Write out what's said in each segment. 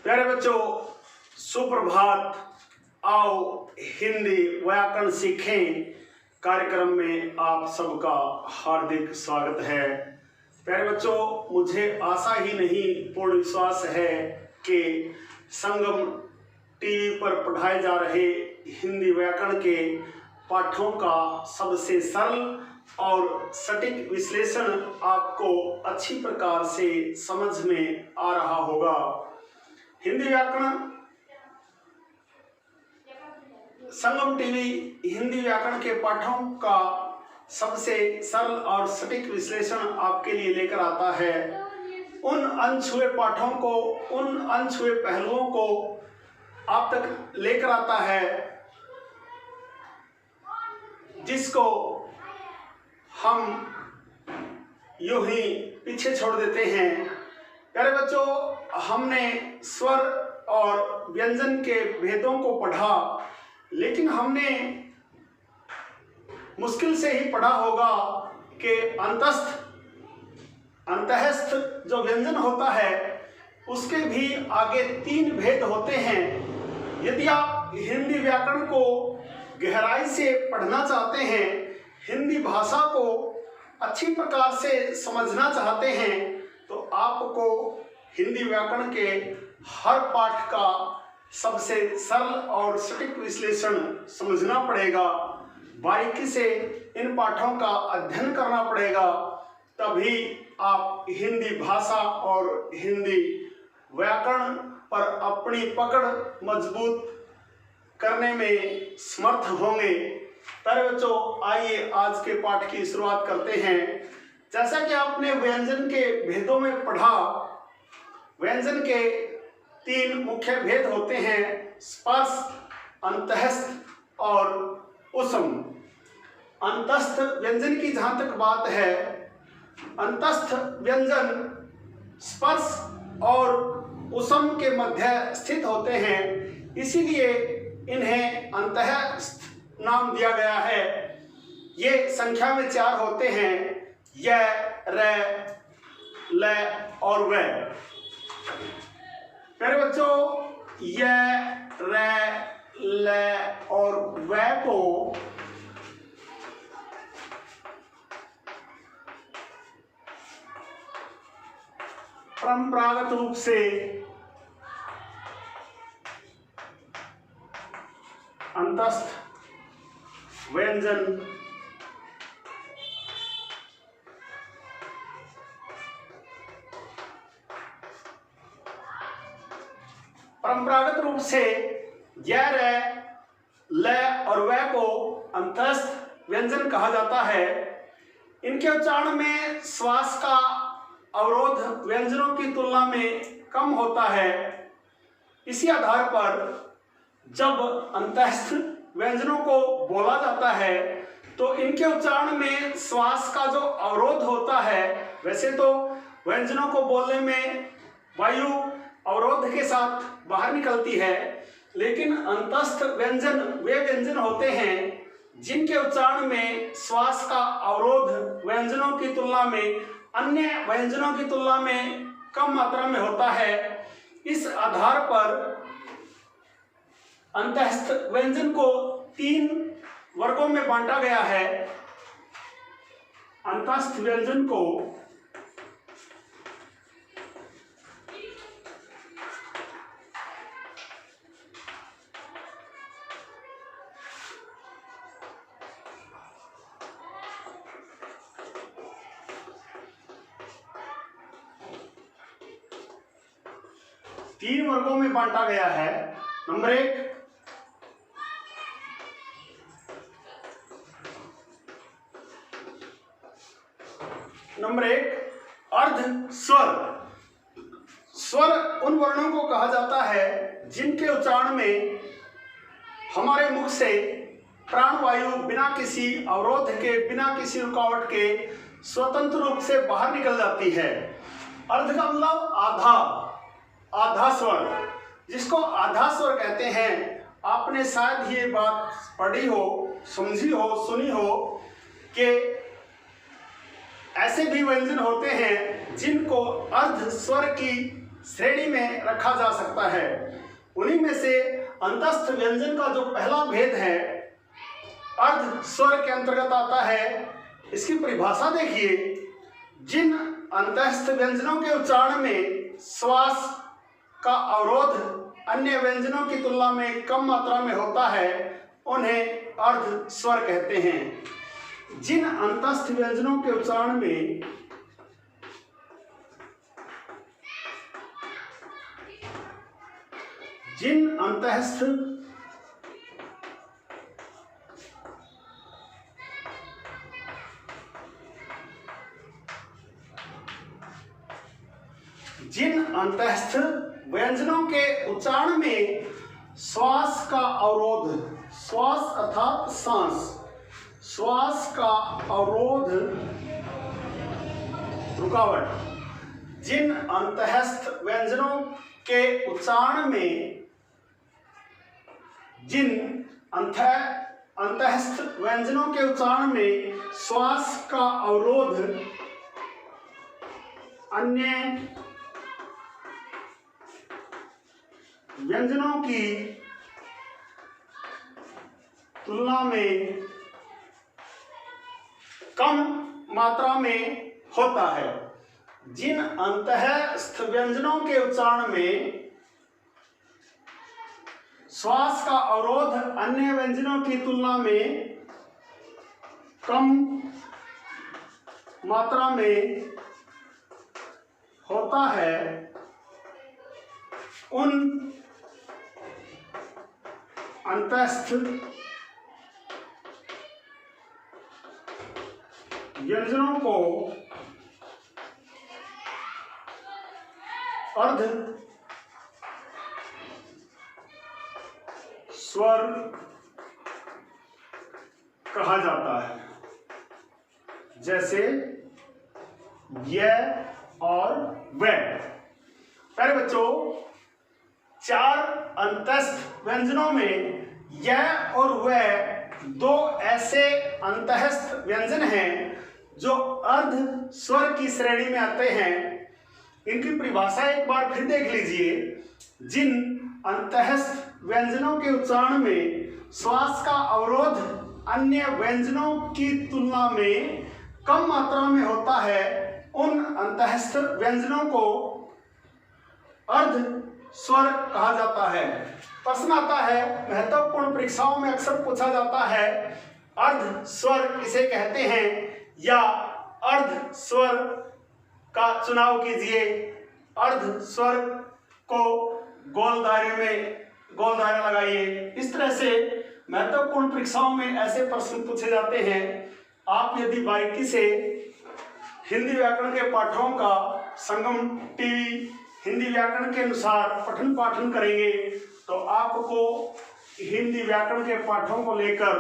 प्यारे बच्चों, सुप्रभात। आओ हिंदी व्याकरण सीखें कार्यक्रम में आप सबका हार्दिक स्वागत है। प्यारे बच्चों, मुझे आशा ही नहीं पूर्ण विश्वास है कि संगम टीवी पर पढ़ाए जा रहे हिंदी व्याकरण के पाठों का सबसे सरल और सटीक विश्लेषण आपको अच्छी प्रकार से समझ में आ रहा होगा। हिंदी व्याकरण संगम टीवी हिंदी व्याकरण के पाठों का सबसे सरल और सटीक विश्लेषण आपके लिए लेकर आता है। उन अनछुए पाठों को, उन अनछुए पहलुओं को आप तक लेकर आता है जिसको हम यूं ही पीछे छोड़ देते हैं। प्यारे बच्चों, हमने स्वर और व्यंजन के भेदों को पढ़ा, लेकिन हमने मुश्किल से ही पढ़ा होगा कि अंतःस्थ जो व्यंजन होता है उसके भी आगे 3 भेद होते हैं। यदि आप हिंदी व्याकरण को गहराई से पढ़ना चाहते हैं, हिंदी भाषा को अच्छी प्रकार से समझना चाहते हैं, तो आपको हिंदी व्याकरण के हर पाठ का सबसे सरल और सटीक विश्लेषण समझना पड़ेगा। बारीकी से इन पाठों का अध्ययन करना पड़ेगा, तभी आप हिंदी भाषा और हिंदी व्याकरण पर अपनी पकड़ मजबूत करने में समर्थ होंगे। प्यारे बच्चों, आइए आज के पाठ की शुरुआत करते हैं। जैसा कि आपने व्यंजन के भेदों में पढ़ा, व्यंजन के 3 मुख्य भेद होते हैं, स्पर्श, अंतःस्थ और उष्म। अंतःस्थ व्यंजन की जहाँ तक बात है, अंतःस्थ व्यंजन स्पर्श और उष्म के मध्य स्थित होते हैं, इसीलिए इन्हें अंतःस्थ नाम दिया गया है। ये संख्या में 4 होते हैं, य, र, ल और व। प्यारे बच्चों, य, र, ल और व को परंपरागत रूप से अंतःस्थ व्यंजन परंपरागत रूप से य, र, ल और व को अंतःस्थ व्यंजन कहा जाता है। इनके उच्चारण में श्वास का अवरोध व्यंजनों की तुलना में कम होता है। इसी आधार पर जब अंतःस्थ व्यंजनों को बोला जाता है तो इनके उच्चारण में श्वास का जो अवरोध होता है, वैसे तो व्यंजनों को बोलने में वायु अवरोध के साथ बाहर निकलती है, लेकिन अंतःस्थ व्यंजन वे व्यंजन होते हैं जिनके उच्चारण में श्वास का अवरोध व्यंजनों की तुलना में, अन्य व्यंजनों की तुलना में कम मात्रा में होता है। इस आधार पर अंतःस्थ व्यंजन को 3 वर्गों में बांटा गया है। अंतःस्थ व्यंजन को तीन वर्गों में बांटा गया है। नंबर 1, अर्ध स्वर। स्वर उन वर्णों को कहा जाता है जिनके उच्चारण में हमारे मुख से प्राणवायु बिना किसी अवरोध के, बिना किसी रुकावट के स्वतंत्र रूप से बाहर निकल जाती है। अर्ध का मतलब आधा स्वर, जिसको आधा स्वर कहते हैं। आपने शायद ये बात पढ़ी हो, समझी हो, सुनी हो कि ऐसे भी व्यंजन होते हैं जिनको अर्ध स्वर की श्रेणी में रखा जा सकता है। उन्हीं में से अंतस्थ व्यंजन का जो पहला भेद है अर्ध स्वर के अंतर्गत आता है। इसकी परिभाषा देखिए, जिन अंतस्थ व्यंजनों के उच्चारण में श्वास का अवरोध अन्य व्यंजनों की तुलना में कम मात्रा में होता है उन्हें अर्ध स्वर कहते हैं। जिन अंतस्थ व्यंजनों के उच्चारण में जिन अंतस्थ व्यंजनों के उच्चारण में श्वास का अवरोध, श्वास अर्थात सांस, श्वास का अवरोध रुकावट, जिन अंतस्थ व्यंजनों के उच्चारण में अंतस्थ व्यंजनों के उच्चारण में श्वास का अवरोध अन्य व्यंजनों की तुलना में कम मात्रा में होता है। जिन अंतस्थ व्यंजनों के उच्चारण में श्वास का अवरोध अन्य व्यंजनों की तुलना में कम मात्रा में होता है उन अंतस्थ व्यंजनों को अर्ध स्वर कहा जाता है, जैसे यह और वह। प्यारे बच्चों, चार अंतस्थ व्यंजनों में यह और वह दो ऐसे अंतस्थ व्यंजन हैं जो अर्ध स्वर की श्रेणी में आते हैं। इनकी परिभाषा एक बार फिर देख लीजिए। जिन अंतस्थ व्यंजनों के उच्चारण में श्वास का अवरोध अन्य व्यंजनों की तुलना में कम मात्रा में होता है उन अंतस्थ व्यंजनों को अर्ध स्वर कहा जाता है। प्रश्न आता है, महत्वपूर्ण परीक्षाओं में अक्सर पूछा जाता है, अर्ध स्वर किसे कहते हैं या अर्ध स्वर का चुनाव कीजिए। अर्ध स्वर को गोल दायरा लगाइए। इस तरह से महत्वपूर्ण परीक्षाओं में ऐसे प्रश्न पूछे जाते हैं। आप यदि बारीकी से हिंदी व्याकरण के पाठों का संगम टीवी हिंदी व्याकरण के अनुसार पठन पाठन करेंगे तो आपको हिंदी व्याकरण के पाठों को लेकर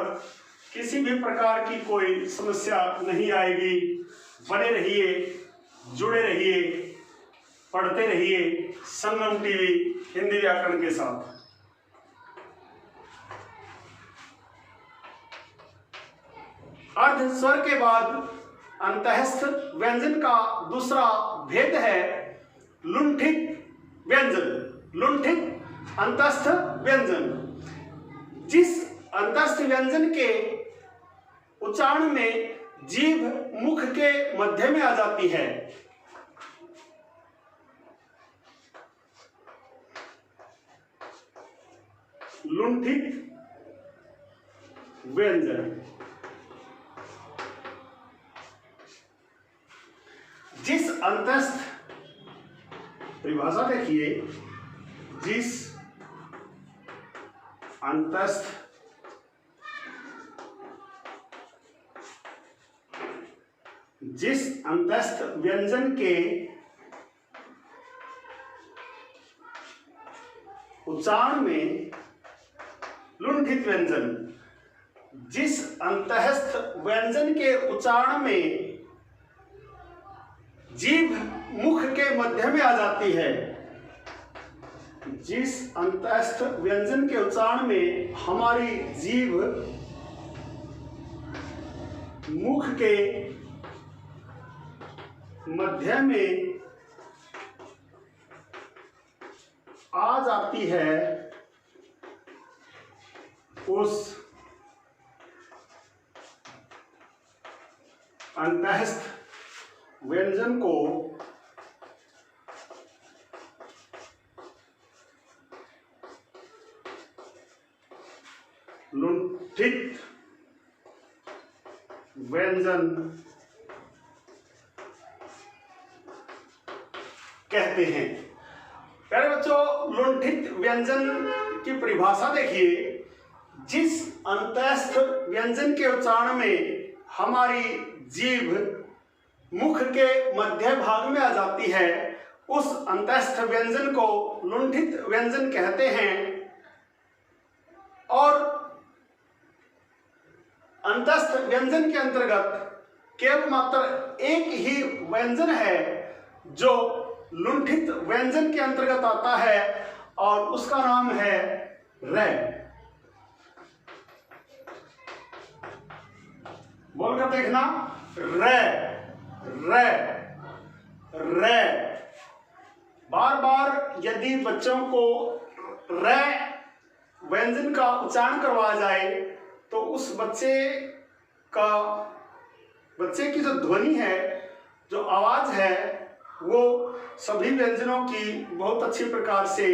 किसी भी प्रकार की कोई समस्या नहीं आएगी। बने रहिए, जुड़े रहिए, पढ़ते रहिए संगम टीवी हिंदी व्याकरण के साथ। अर्ध स्वर के बाद अंतस्थ व्यंजन का दूसरा भेद है लुंठित व्यंजन। लुंठित अंतस्थ व्यंजन, जिस अंतस्थ व्यंजन के उच्चारण में जीभ मुख के मध्य में आ जाती है। लुंठित व्यंजन, जिस अंतस्थ, परिभाषा देखिए, जिस अंतस्थ व्यंजन के उच्चारण में लुंठित व्यंजन, जिस अंतस्थ व्यंजन के उच्चारण में जीभ मुख के मध्य में आ जाती है। जिस अंतस्थ व्यंजन के उच्चारण में हमारी जीभ मुख के मध्य में आ जाती है उस अंतःस्थ व्यंजन को लुंठित व्यंजन कहते हैं। प्यारे बच्चों, लुंठित व्यंजन की परिभाषा देखिए। जिस अंतःस्थ व्यंजन के उच्चारण में हमारी जीभ मुख के मध्य भाग में आ जाती है, उस अंतःस्थ व्यंजन को लुंठित व्यंजन कहते हैं। और अंतःस्थ व्यंजन के अंतर्गत केवल मात्र एक ही व्यंजन है जो लुंठित व्यंजन के अंतर्गत आता है, और उसका नाम है रै। बोलकर देखना, रै रै रै। बार बार यदि बच्चों को रै व्यंजन का उच्चारण करवाया जाए तो उस बच्चे की जो ध्वनि है, जो आवाज है, वो सभी व्यंजनों की बहुत अच्छी प्रकार से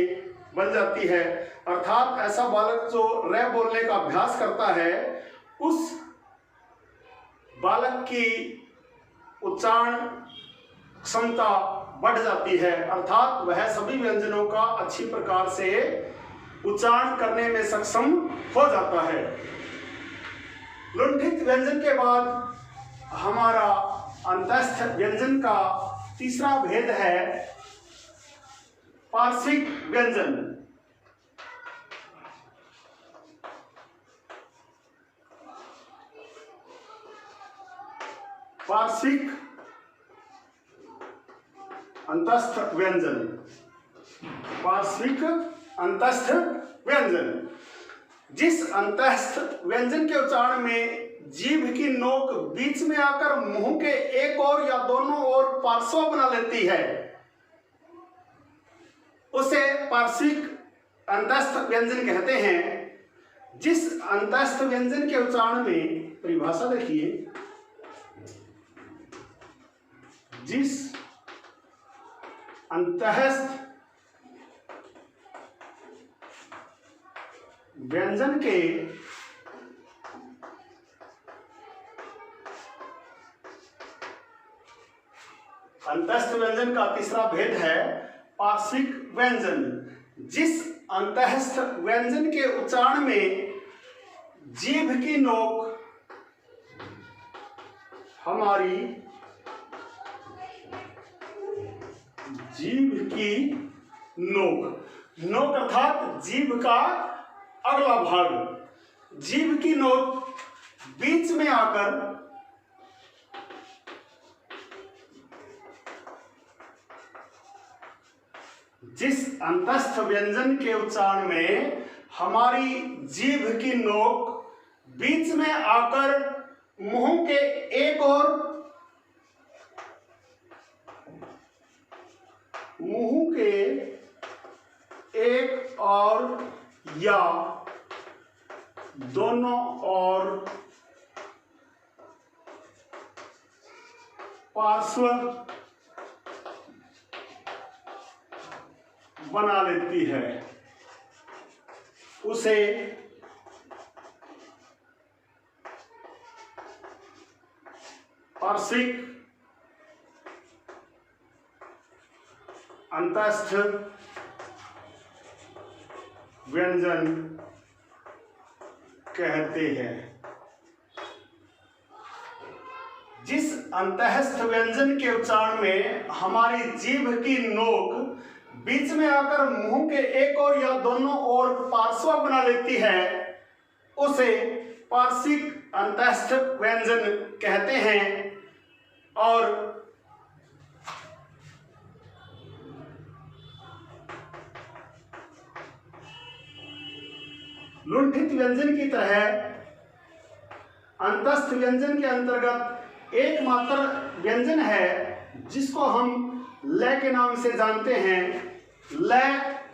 बन जाती है। अर्थात ऐसा बालक जो रै बोलने का अभ्यास करता है, उस बालक की उच्चारण क्षमता बढ़ जाती है, अर्थात वह सभी व्यंजनों का अच्छी प्रकार से उच्चारण करने में सक्षम हो जाता है। लुंठित व्यंजन के बाद हमारा अंतःस्थ व्यंजन का तीसरा भेद है पार्श्विक व्यंजन। पार्श्विक अंतःस्थ व्यंजन। पार्श्विक अंतःस्थ व्यंजन। जिस अंतःस्थ व्यंजन के उच्चारण में जीभ की नोक बीच में आकर मुंह के एक ओर या दोनों ओर पार्श्व बना लेती है, उसे पार्श्विक अंतःस्थ व्यंजन कहते हैं। जिस अंतःस्थ व्यंजन के उच्चारण में परिभाषा देखिए। जिस अंतःस्थ व्यंजन के अंतःस्थ व्यंजन का तीसरा भेद है पार्श्विक व्यंजन। जिस अंतःस्थ व्यंजन के उच्चारण में जीभ की नोक हमारी जीभ की नोक अर्थात जीभ का अगला भाग, जीभ की नोक बीच में आकर जिस अंतःस्थ व्यंजन के उच्चारण में हमारी जीभ की नोक बीच में आकर मुंह के एक और या दोनों ओर पार्श्व बना लेती है, उसे पार्श्विक अंतःस्थ व्यंजन कहते हैं। जिस अंतःस्थ व्यंजन के उच्चारण में हमारी जीभ की नोक बीच में आकर मुंह के एक ओर या दोनों ओर पार्श्व बना लेती है, उसे पार्श्विक अंतःस्थ व्यंजन कहते हैं। और लुंठित व्यंजन की तरह अंतःस्थ व्यंजन के अंतर्गत एकमात्र व्यंजन है जिसको हम ल के नाम से जानते हैं। ल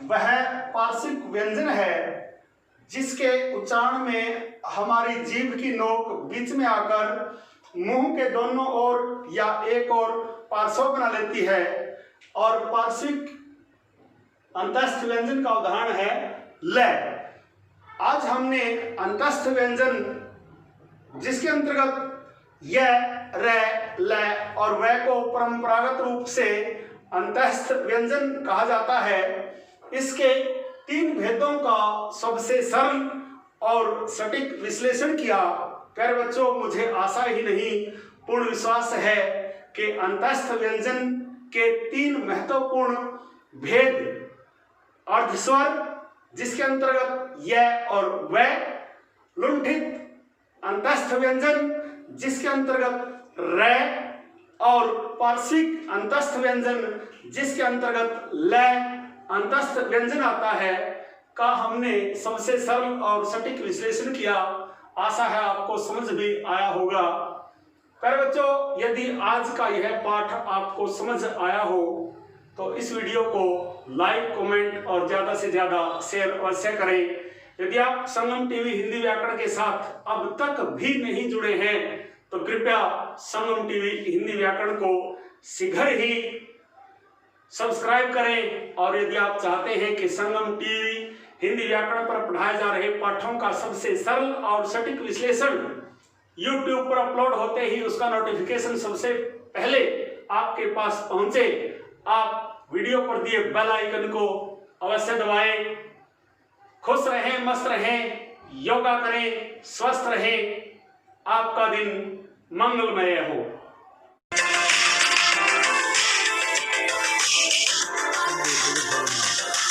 वह पार्श्विक व्यंजन है जिसके उच्चारण में हमारी जीभ की नोक बीच में आकर मुंह के दोनों ओर या एक ओर पार्श्व बना लेती है। और पार्श्विक अंतस्थ व्यंजन का उदाहरण है ल। आज हमने अंतस्थ व्यंजन जिसके अंतर्गत य, र, ल और व को परंपरागत रूप से अंतस्थ व्यंजन कहा जाता है, इसके 3 भेदों का सबसे सरल और सटीक विश्लेषण किया। प्यारे बच्चों, मुझे आशा ही नहीं पूर्ण विश्वास है कि अंतस्थ व्यंजन के 3 महत्वपूर्ण भेद, अर्धस्वर जिसके अंतर्गत य और व, लुंठित अंतस्थ व्यंजन जिसके अंतर्गत र और पार्श्विक अंतस्थ व्यंजन जिसके अंतर्गत ल अंतस्थ व्यंजन आता है, का हमने सबसे सरल और सटीक विश्लेषण किया। आशा है आपको समझ भी आया होगा। प्यारे बच्चों, यदि आज का यह पाठ आपको समझ आया हो तो इस वीडियो को लाइक, कमेंट और ज्यादा से ज्यादा शेयर अवश्य करें। यदि आप संगम टीवी हिंदी व्याकरण के साथ अब तक भी नहीं जुड़े हैं तो कृपया संगम टीवी हिंदी व्याकरण को शीघ्र ही सब्सक्राइब करें। और यदि आप चाहते हैं कि संगम टीवी हिंदी व्याकरण पर पढ़ाए जा रहे पाठों का सबसे सरल और सटीक विश्लेषण YouTube पर अपलोड होते ही उसका नोटिफिकेशन सबसे पहले आपके पास पहुंचे, आप वीडियो पर दिए बेल आइकन को अवश्य दबाएं। खुश रहें, मस्त रहें, योगा करें, स्वस्थ रहें। आपका दिन मंगलमय हो।